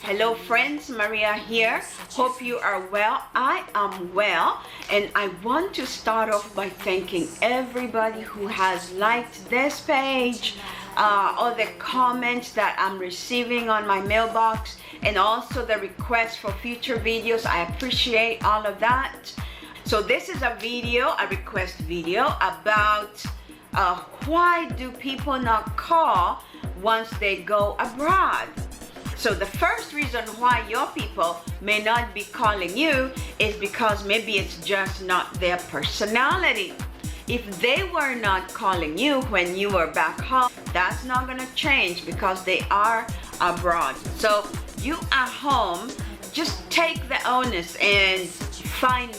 Hello friends, Maria here. Hope you are well. I am well, and I want to start off by thanking everybody who has liked this page, all the comments that I'm receiving on my mailbox, and also the requests for future videos. I appreciate all of that. So this is a request video about why do people not call once they go abroad. So the first reason why your people may not be calling you is because maybe it's just not their personality. If they were not calling you when you were back home, that's not gonna change because they are abroad. So you at home, just take the onus and find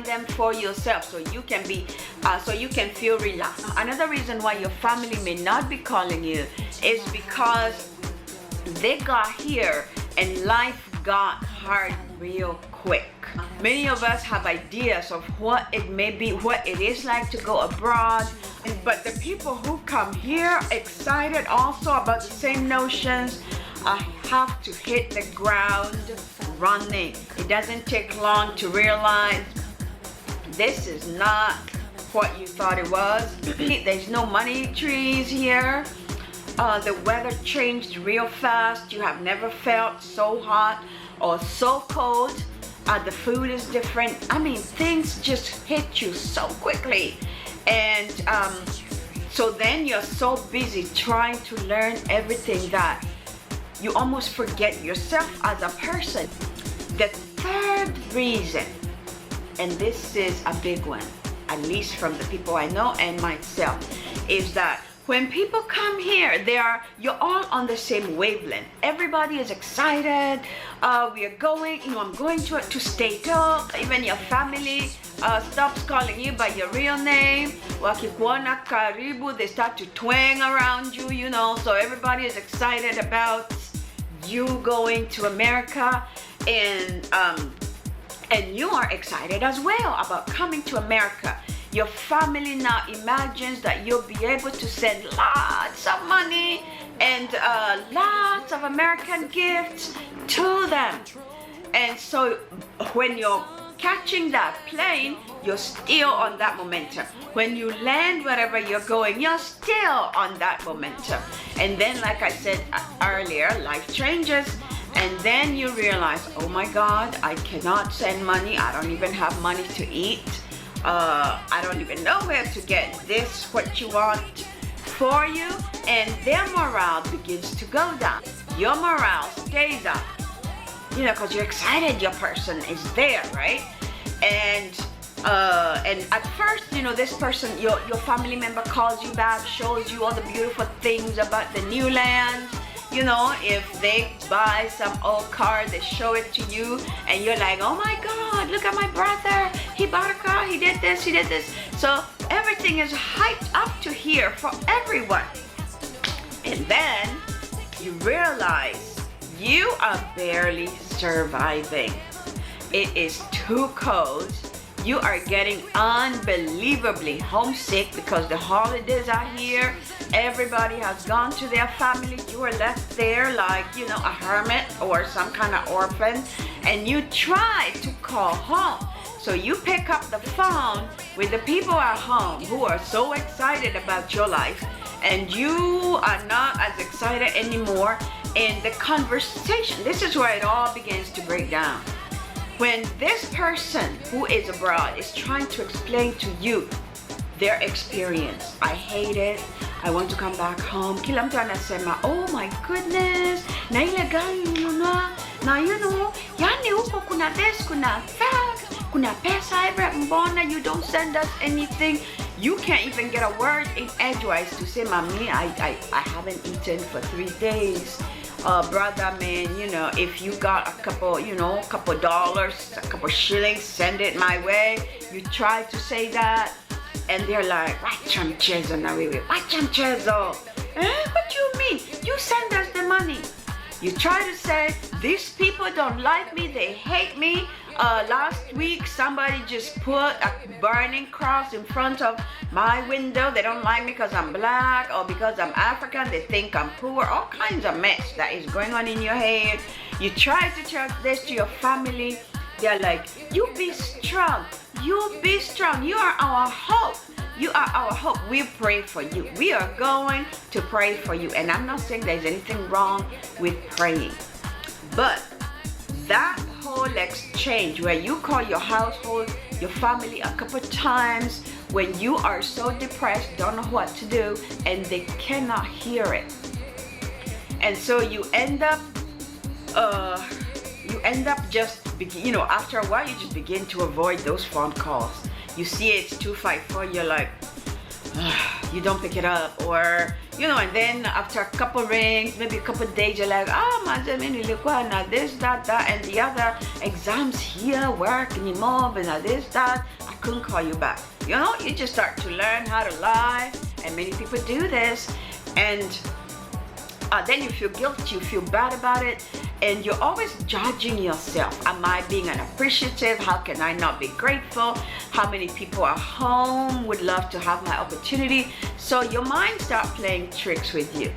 them for yourself so you can feel relaxed. Another reason why your family may not be calling you is because they got here and life got hard real quick. Many of us have ideas of what it is like to go abroad, but the people who come here excited also about the same notions have to hit the ground running. It doesn't take long to realize this is not what you thought it was. There's no money trees here. The weather changed real fast. You have never felt so hot or so cold. The food is different. I mean, things just hit you so quickly. And so then you're so busy trying to learn everything that you almost forget yourself as a person. The third reason, and this is a big one, at least from the people I know and myself, is that when people come here, you're all on the same wavelength. Everybody is excited. We are going, I'm going to Stato. Even your family stops calling you by your real name. Wakikuona karibu, they start to twang around you, so everybody is excited about you going to America, and you are excited as well about coming to America. Your family now imagines that you'll be able to send lots of money and lots of American gifts to them. And so when you're catching that plane, you're still on that momentum. When you land wherever you're going, you're still on that momentum. And then, like I said earlier, life changes. And then you realize, oh my God, I cannot send money. I don't even have money to eat. I don't even know where to get this, what you want for you. And their morale begins to go down. Your morale stays up, because you're excited your person is there, right? And at first, this person, your family member calls you back, shows you all the beautiful things about the new land. If they buy some old car, they show it to you, and you're like, oh my God, look at my brother. He bought a car, he did this, he did this. So everything is hyped up to here for everyone. And then you realize you are barely surviving. It is too cold. You are getting unbelievably homesick because the holidays are here. Everybody has gone to their family. You are left there like, a hermit or some kind of orphan. And you try to call home. So you pick up the phone with the people at home who are so excited about your life. And you are not as excited anymore. And the conversation, this is where it all begins to break down. When this person who is abroad is trying to explain to you their experience, I hate it, I want to come back home. Kila mtu anasema, oh my goodness, na ile gari ununua, na yani huko kuna this, kuna that, kuna pesa every mbona, you don't send us anything. You can't even get a word in edgewise to say, Mommy, I haven't eaten for 3 days. Brother, man, if you got a couple dollars, a couple shillings, send it my way. You try to say that, and they're like, wacha mchezo na wewe, wacha mchezo. What do you mean? You send us the money. You try to say, these people don't like me, they hate me, Last week, somebody just put a burning cross in front of my window. They don't like me because I'm black or because I'm African. They think I'm poor. All kinds of mess that is going on in your head. You try to tell this to your family. They're like, you be strong. You be strong. You are our hope. You are our hope. We pray for you. We are going to pray for you. And I'm not saying there's anything wrong with praying. But that whole exchange where you call your household, your family a couple times when you are so depressed, don't know what to do, and they cannot hear it. And so you end up just, after a while, you just begin to avoid those phone calls. You see it's 254, you're like, you don't pick it up, or and then after a couple rings, maybe a couple days, you're like, this, that, and the other, exams here, work anymore, but now this, that, I couldn't call you back. You just start to learn how to lie, and many people do this, and then you feel guilty, you feel bad about it, and you're always judging yourself. Am I being unappreciative? How can I not be grateful? How many people at home would love to have my opportunity? So your mind starts playing tricks with you.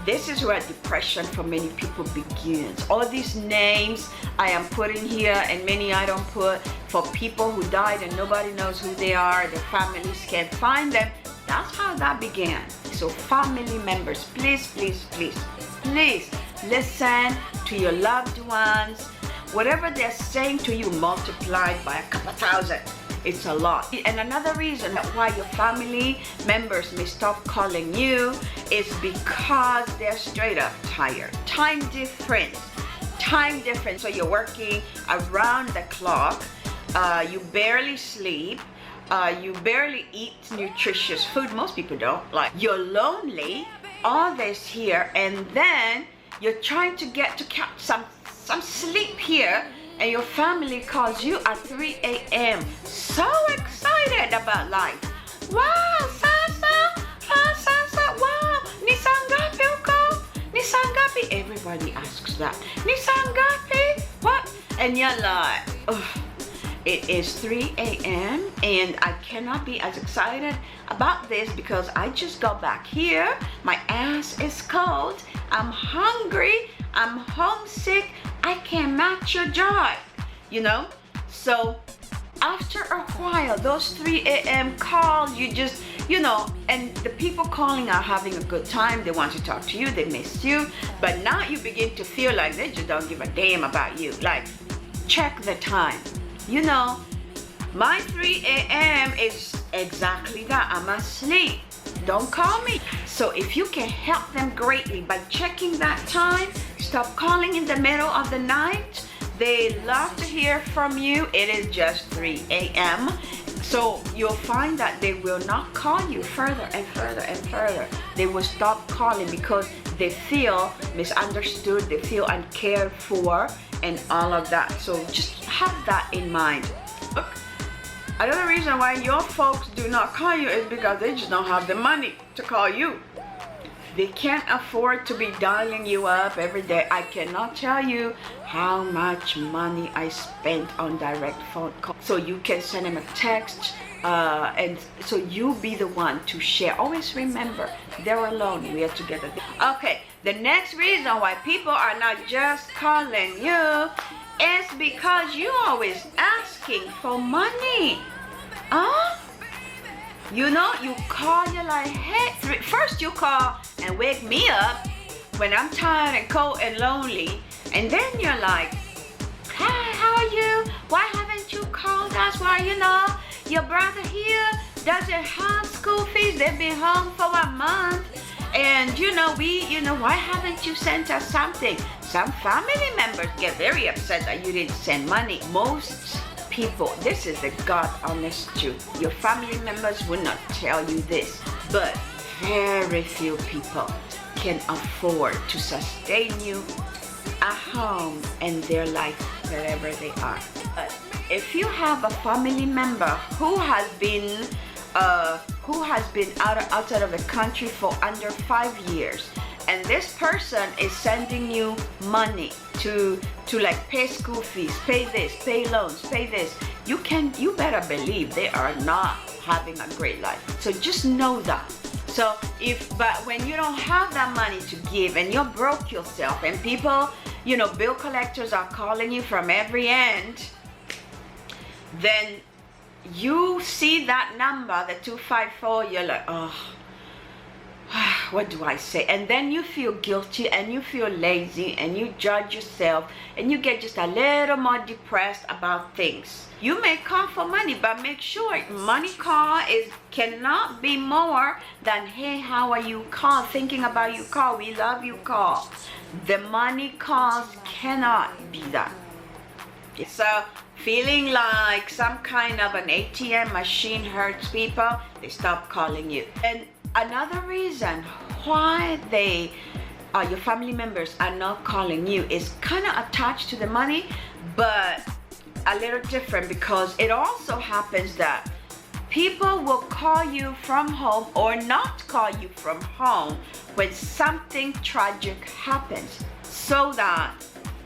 This is where depression for many people begins. All these names I am putting here, and many I don't put, for people who died and nobody knows who they are, their families can't find them. That's how that began. So family members, please, please, please, please listen to your loved ones. Whatever they're saying to you multiplied by a couple thousand, it's a lot. And another reason why your family members may stop calling you is because they're straight up tired. Time difference. So you're working around the clock. You barely sleep. You barely eat nutritious food. Most people don't. Like, you're lonely, all this here, and then you're trying to get to catch some sleep here, and your family calls you at 3 a.m. so excited about life. Wow, Sasa, wow, Nisangapi uko? Nisangapi? Everybody asks that. Nisangapi? What? And you're like, ugh. It is 3 a.m. and I cannot be as excited about this because I just got back here. My ass is cold. I'm hungry. I'm homesick. I can't match your joy. So after a while, those 3 a.m. calls, you just, and the people calling are having a good time. They want to talk to you. They miss you. But now you begin to feel like they just don't give a damn about you. Like, check the time. My 3 a.m. is exactly that. I'm asleep. Don't call me. So if you can help them greatly by checking that time, stop calling in the middle of the night. They love to hear from you. It is just 3 a.m. So you'll find that they will not call you further and further and further. They will stop calling because they feel misunderstood, they feel uncared for, and all of that. So just have that in mind. Look, another reason why your folks do not call you is because they just don't have the money to call you. They can't afford to be dialing you up every day. I cannot tell you how much money I spent on direct phone calls. So you can send them a text, and so you be the one to share. Always remember, they're alone. We are together. Okay, the next reason why people are not just calling you is because you always asking for money. You call, you're like, hey, first you call and wake me up when I'm tired and cold and lonely. And then you're like, hi, how are you? Why haven't you called us? Why, your brother here doesn't have school fees. They've been home for a month. And, why haven't you sent us something? Some family members get very upset that you didn't send money. Most people, this is the God honest truth. Your family members will not tell you this, but very few people can afford to sustain you at home and their life wherever they are. But if you have a family member who has been outside of the country for under 5 years, and this person is sending you money to like pay school fees, pay this, pay loans, pay this, you better believe they are not having a great life. So just know that. So but when you don't have that money to give and you're broke yourself, and people, you know, bill collectors are calling you from every end, then you see that number, the 254, you're like, oh, what do I say? And then you feel guilty and you feel lazy and you judge yourself and you get just a little more depressed about things. You may call for money, but make sure money call cannot be more than, hey, how are you call, thinking about you call, we love you call. The money calls cannot be that. So feeling like some kind of an ATM machine hurts people, they stop calling you. And another reason why your family members are not calling you is kind of attached to the money, but a little different, because it also happens that people will call you from home or not call you from home when something tragic happens, so that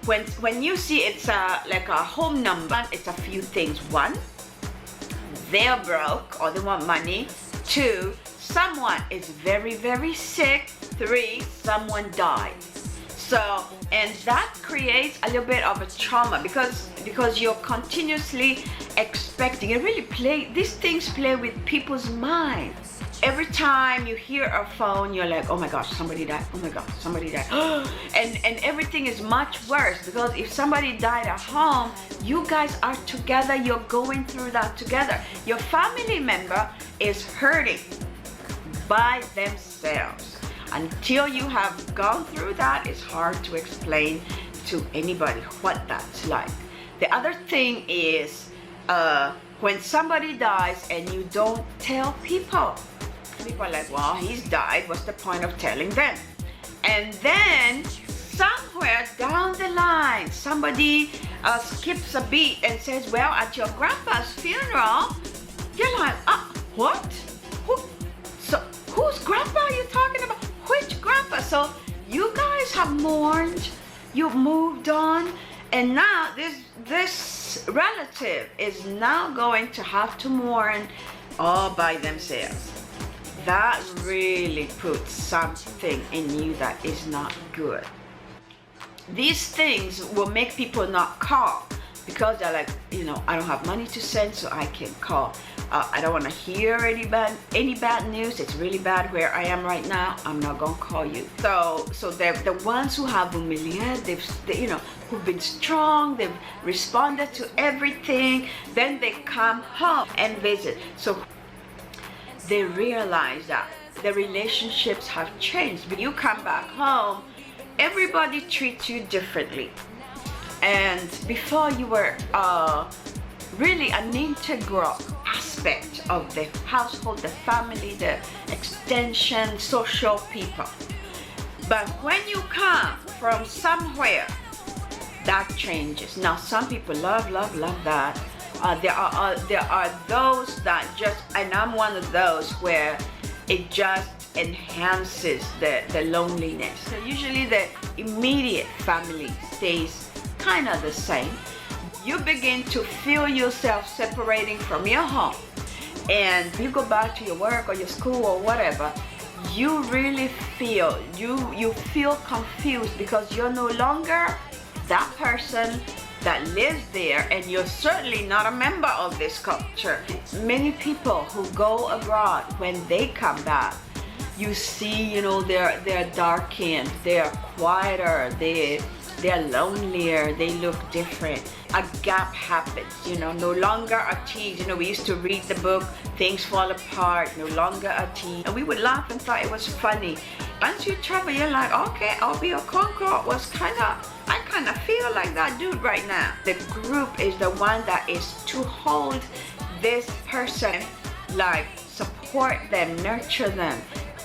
when you see it's like a home number, it's a few things. One, they're broke or they want money. Two, someone is very, very sick. Three, someone died. So, and that creates a little bit of a trauma because you're continuously expecting. These things play with people's minds. Every time you hear a phone, you're like, oh my gosh, somebody died. Oh my gosh, somebody died. and everything is much worse, because if somebody died at home, you guys are together, you're going through that together. Your family member is hurting by themselves. Until you have gone through that, it's hard to explain to anybody what that's like. The other thing is when somebody dies and you don't tell people. People are like, well, he's died, what's the point of telling them? And then somewhere down the line, somebody skips a beat and says, well, at your grandpa's funeral, you're like, what? Whose grandpa are you talking about? Which grandpa? So you guys have mourned, you've moved on, and now this relative is now going to have to mourn all by themselves. That really puts something in you that is not good. These things will make people not call, because they're like, you know, I don't have money to send, so I can call. I don't want to hear any bad news. It's really bad where I am right now. I'm not gonna call you. So the ones who have humiliated, who've been strong, they've responded to everything. Then they come home and visit. So they realize that the relationships have changed. When you come back home, everybody treats you differently. And before, you were really an integral aspect of the household, the family, the extension, social people. But when you come from somewhere, that changes. Now, some people love that. There are those that just, and I'm one of those where it just enhances the loneliness. So usually the immediate family stays kind of the same. You begin to feel yourself separating from your home, and you go back to your work or your school or whatever, you really feel, you feel confused, because you're no longer that person that lives there, and you're certainly not a member of this culture. Many people who go abroad, when they come back, you see, they're darkened, they're quieter, they're lonelier, they look different. A gap happens, no longer a tease. We used to read the book, Things Fall Apart, no longer a tease. And we would laugh and thought it was funny. Once you travel, you're like, okay, Albio Concord I kind of feel like that dude right now. The group is the one that is to hold this person, like support them, nurture them.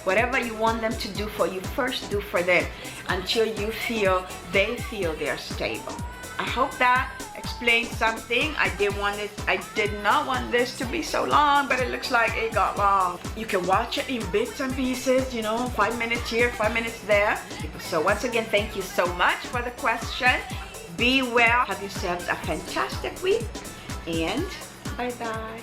Whatever you want them to do for you, first do for them, until they feel they're stable. I hope that explain something. I did not want this to be so long, but it looks like it got long. You can watch it in bits and pieces, you know, 5 minutes here, 5 minutes there. So once again, thank you so much for the question. Be well, have yourselves a fantastic week, and bye-bye.